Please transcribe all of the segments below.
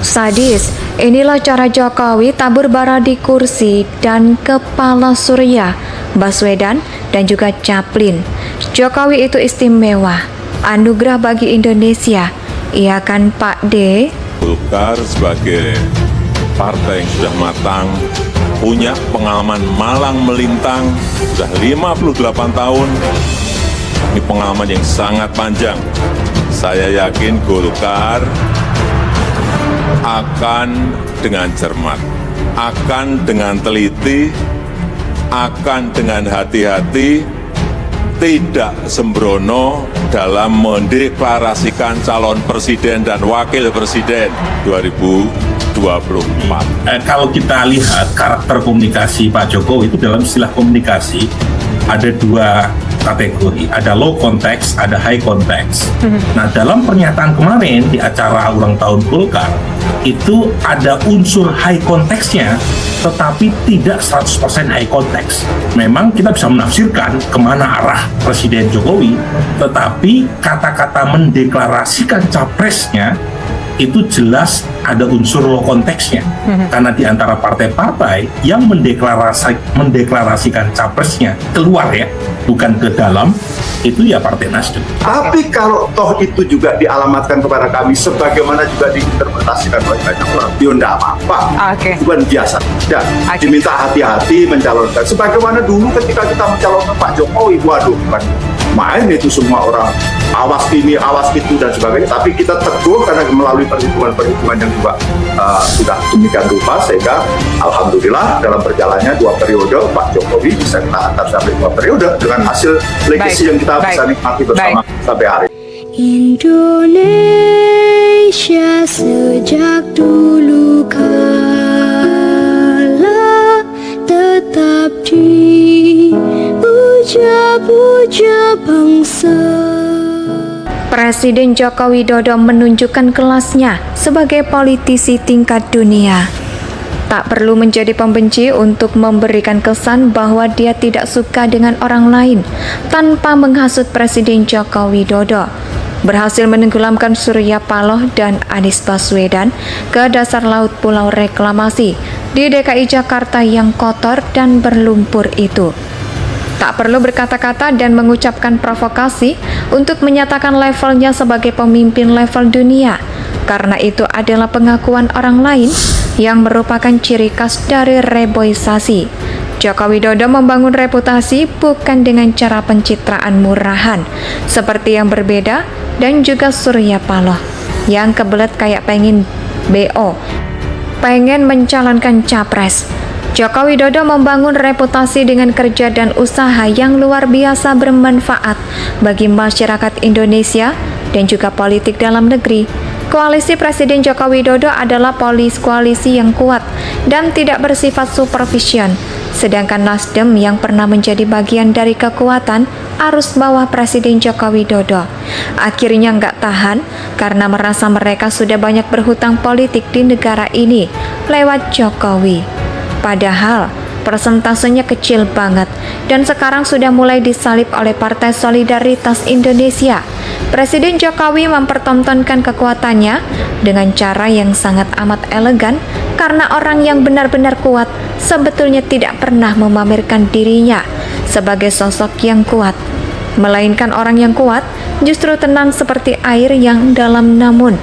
Sadis, inilah cara Jokowi tabur bara di kursi dan kepala Surya, Baswedan, dan juga Chaplin. Jokowi itu istimewa, anugerah bagi Indonesia. Iya kan Pak D? Golkar sebagai partai yang sudah matang, punya pengalaman malang melintang, sudah 58 tahun. Ini pengalaman yang sangat panjang. Saya yakin Golkar akan dengan cermat, akan dengan teliti, akan dengan hati-hati, tidak sembrono dalam mendeklarasikan calon presiden dan wakil presiden 2024. Kalau kita lihat karakter komunikasi Pak Jokowi itu dalam istilah komunikasi ada dua kategori, ada low context, ada high context. Nah, dalam pernyataan kemarin di acara ulang tahun Golkar itu ada unsur high context-nya, tetapi tidak 100% high context. Memang kita bisa menafsirkan kemana arah Presiden Jokowi, tetapi kata-kata mendeklarasikan capresnya itu jelas ada unsur low konteksnya, karena di antara partai-partai yang mendeklarasikan capresnya keluar ya, bukan ke dalam, itu ya Partai Nasdem. Tapi kalau toh itu juga dialamatkan kepada kami, sebagaimana juga diinterpretasikan oleh banyak orang, ya enggak apa-apa, bukan biasa. Dan diminta hati-hati mencalonkan, sebagaimana dulu ketika kita mencalonkan Pak Jokowi, waduh, kan main itu semua orang awas ini, awas itu dan sebagainya, tapi kita teguh karena melalui perhitungan-perhitungan yang juga sudah demikian rupa, sehingga alhamdulillah dalam perjalanannya 2 periode Pak Jokowi bisa kita antar sampai 2 periode dengan hasil legasi yang kita bisa nikmati bersama sampai hari ini. Indonesia sejak dulu kala tetap dipuja-puja bangsa. Presiden Joko Widodo menunjukkan kelasnya sebagai politisi tingkat dunia. Tak perlu menjadi pembenci untuk memberikan kesan bahwa dia tidak suka dengan orang lain tanpa menghasut Presiden Joko Widodo. Berhasil menenggelamkan Surya Paloh dan Anies Baswedan ke dasar laut Pulau Reklamasi di DKI Jakarta yang kotor dan berlumpur itu. Tak perlu berkata-kata dan mengucapkan provokasi untuk menyatakan levelnya sebagai pemimpin level dunia, karena itu adalah pengakuan orang lain yang merupakan ciri khas dari reboisasi. Joko Widodo membangun reputasi bukan dengan cara pencitraan murahan, seperti yang berbeda, dan juga Surya Paloh, yang kebelet kayak pengen BO, pengen mencalonkan capres. Joko Widodo membangun reputasi dengan kerja dan usaha yang luar biasa bermanfaat bagi masyarakat Indonesia dan juga politik dalam negeri. Koalisi Presiden Joko Widodo adalah koalisi yang kuat dan tidak bersifat supervision, sedangkan Nasdem yang pernah menjadi bagian dari kekuatan arus bawah Presiden Joko Widodo akhirnya nggak tahan karena merasa mereka sudah banyak berhutang politik di negara ini lewat Jokowi. Padahal persentasenya kecil banget dan sekarang sudah mulai disalib oleh Partai Solidaritas Indonesia. Presiden Jokowi mempertontonkan kekuatannya dengan cara yang sangat amat elegan, karena orang yang benar-benar kuat sebetulnya tidak pernah memamerkan dirinya sebagai sosok yang kuat, melainkan orang yang kuat justru tenang seperti air yang dalam, namun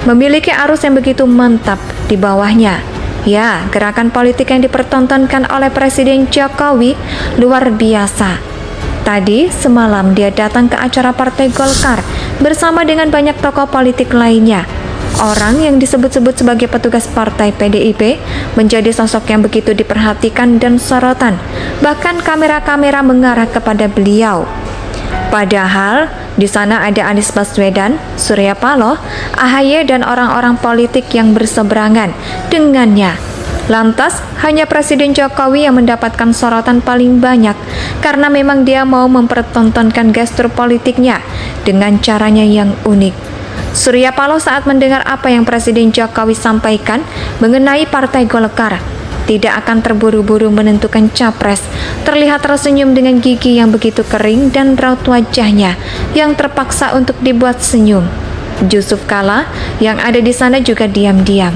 memiliki arus yang begitu mantap di bawahnya. Ya, gerakan politik yang dipertontonkan oleh Presiden Jokowi luar biasa. Tadi semalam dia datang ke acara Partai Golkar bersama dengan banyak tokoh politik lainnya. Orang yang disebut-sebut sebagai petugas partai PDIP menjadi sosok yang begitu diperhatikan dan sorotan. Bahkan kamera-kamera mengarah kepada beliau. Padahal di sana ada Anies Baswedan, Surya Paloh, AHY, dan orang-orang politik yang berseberangan dengannya. Lantas, hanya Presiden Jokowi yang mendapatkan sorotan paling banyak karena memang dia mau mempertontonkan gestur politiknya dengan caranya yang unik. Surya Paloh saat mendengar apa yang Presiden Jokowi sampaikan mengenai Partai Golkar, tidak akan terburu-buru menentukan capres, terlihat tersenyum dengan gigi yang begitu kering dan raut wajahnya yang terpaksa untuk dibuat senyum. Yusuf Kala yang ada di sana juga diam-diam,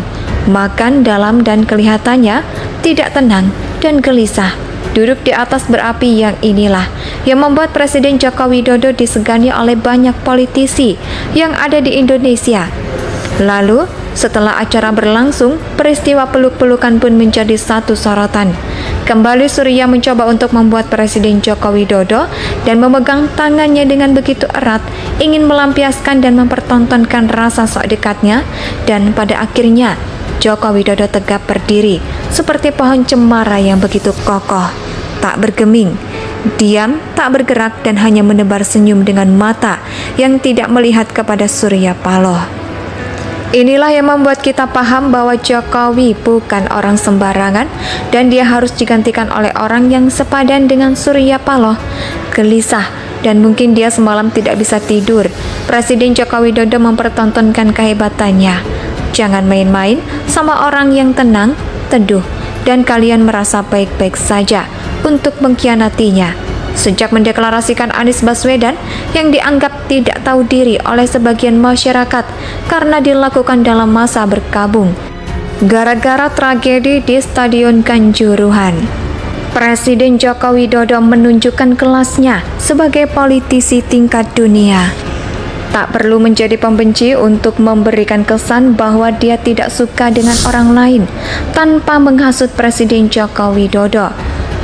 makan dalam dan kelihatannya tidak tenang dan gelisah. Duduk di atas berapi yang inilah yang membuat Presiden Joko Widodo disegani oleh banyak politisi yang ada di Indonesia. Lalu, setelah acara berlangsung, peristiwa peluk-pelukan pun menjadi satu sorotan. Kembali Surya mencoba untuk membuat Presiden Joko Widodo dan memegang tangannya dengan begitu erat, ingin melampiaskan dan mempertontonkan rasa sok dekatnya, dan pada akhirnya Joko Widodo tegap berdiri seperti pohon cemara yang begitu kokoh, tak bergeming, diam, tak bergerak, dan hanya menebar senyum dengan mata yang tidak melihat kepada Surya Paloh. Inilah yang membuat kita paham bahwa Jokowi bukan orang sembarangan dan dia harus digantikan oleh orang yang sepadan dengan Surya Paloh. Gelisah dan mungkin dia semalam tidak bisa tidur. Presiden Joko Widodo mempertontonkan kehebatannya. Jangan main-main sama orang yang tenang, teduh, dan kalian merasa baik-baik saja untuk mengkhianatinya. Sejak mendeklarasikan Anies Baswedan yang dianggap tidak tahu diri oleh sebagian masyarakat karena dilakukan dalam masa berkabung gara-gara tragedi di Stadion Kanjuruhan. Presiden Joko Widodo menunjukkan kelasnya sebagai politisi tingkat dunia. Tak perlu menjadi pembenci untuk memberikan kesan bahwa dia tidak suka dengan orang lain tanpa menghasut Presiden Joko Widodo.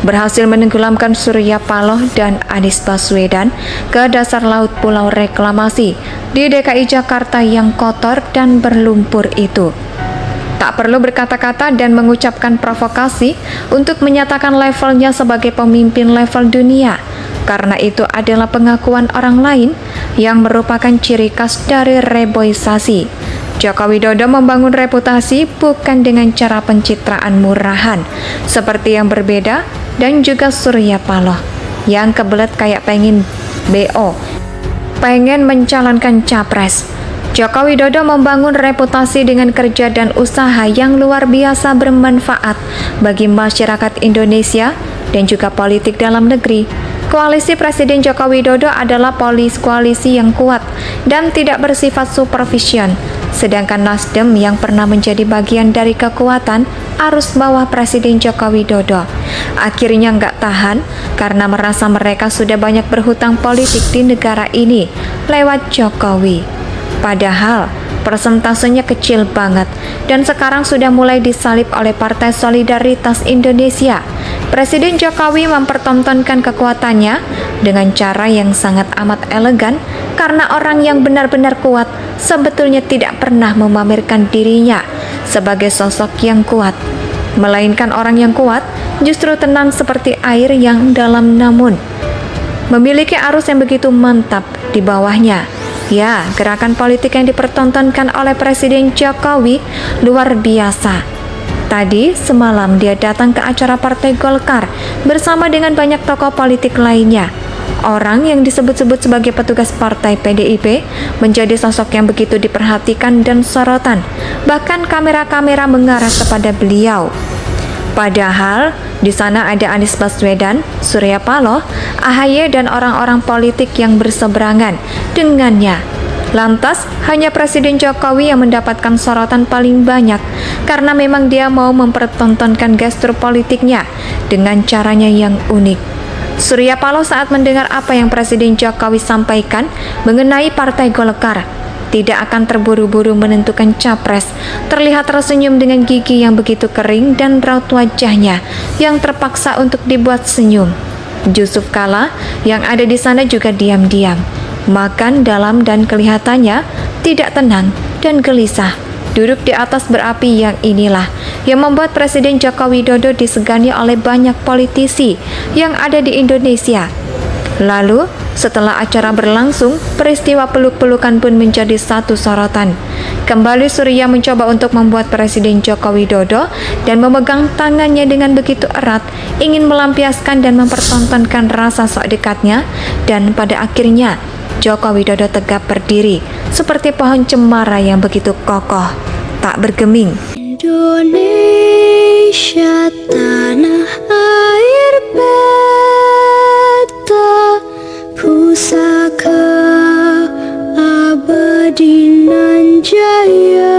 Berhasil menenggelamkan Surya Paloh dan Anies Baswedan ke dasar laut Pulau Reklamasi di DKI Jakarta yang kotor dan berlumpur itu. Tak perlu berkata-kata dan mengucapkan provokasi untuk menyatakan levelnya sebagai pemimpin level dunia, karena itu adalah pengakuan orang lain yang merupakan ciri khas dari reboisasi. Joko Widodo membangun reputasi bukan dengan cara pencitraan murahan seperti yang berbeda, dan juga Surya Paloh yang kebelet kayak pengen BO, pengen mencalonkan capres. Joko Widodo membangun reputasi dengan kerja dan usaha yang luar biasa bermanfaat bagi masyarakat Indonesia dan juga politik dalam negeri. Koalisi Presiden Joko Widodo adalah koalisi yang kuat dan tidak bersifat supervision, sedangkan Nasdem yang pernah menjadi bagian dari kekuatan arus bawah Presiden Joko Widodo akhirnya nggak tahan karena merasa mereka sudah banyak berhutang politik di negara ini lewat Jokowi. Padahal persentasenya kecil banget dan sekarang sudah mulai disalip oleh Partai Solidaritas Indonesia. Presiden Jokowi mempertontonkan kekuatannya dengan cara yang sangat amat elegan karena orang yang benar-benar kuat sebetulnya tidak pernah memamerkan dirinya sebagai sosok yang kuat, melainkan orang yang kuat justru tenang seperti air yang dalam namun memiliki arus yang begitu mantap di bawahnya. Ya, gerakan politik yang dipertontonkan oleh Presiden Jokowi luar biasa. Tadi semalam dia datang ke acara Partai Golkar bersama dengan banyak tokoh politik lainnya. Orang yang disebut-sebut sebagai petugas partai PDIP menjadi sosok yang begitu diperhatikan dan sorotan. Bahkan kamera-kamera mengarah kepada beliau. Padahal di sana ada Anies Baswedan, Surya Paloh, AHY dan orang-orang politik yang berseberangan dengannya. Lantas, hanya Presiden Jokowi yang mendapatkan sorotan paling banyak karena memang dia mau mempertontonkan gestur politiknya dengan caranya yang unik. Surya Paloh saat mendengar apa yang Presiden Jokowi sampaikan mengenai Partai Golkar, tidak akan terburu-buru menentukan capres, terlihat tersenyum dengan gigi yang begitu kering dan raut wajahnya yang terpaksa untuk dibuat senyum. Yusuf Kala yang ada di sana juga diam-diam, makan dalam dan kelihatannya tidak tenang dan gelisah. Duduk di atas berapi yang inilah yang membuat Presiden Joko Widodo disegani oleh banyak politisi yang ada di Indonesia. Lalu, setelah acara berlangsung, peristiwa peluk-pelukan pun menjadi satu sorotan. Kembali Surya mencoba untuk membuat Presiden Joko Widodo dan memegang tangannya dengan begitu erat, ingin melampiaskan dan mempertontonkan rasa sok dekatnya, dan pada akhirnya Joko Widodo tegap berdiri seperti pohon cemara yang begitu kokoh, tak bergeming. Indonesia tanah air beta pusaka abadi saya